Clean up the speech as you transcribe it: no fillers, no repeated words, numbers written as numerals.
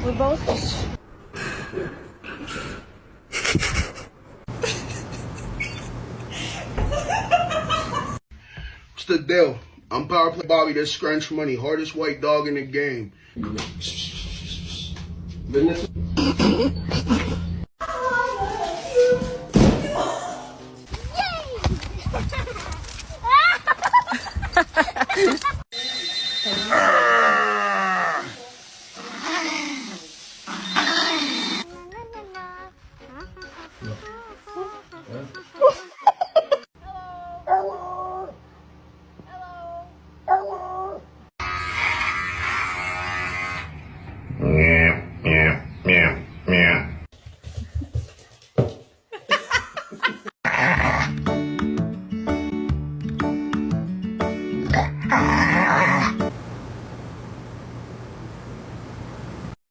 We're both just... What's the deal? I'm Power Play Bobby, this scrunch money, hardest white dog in the game.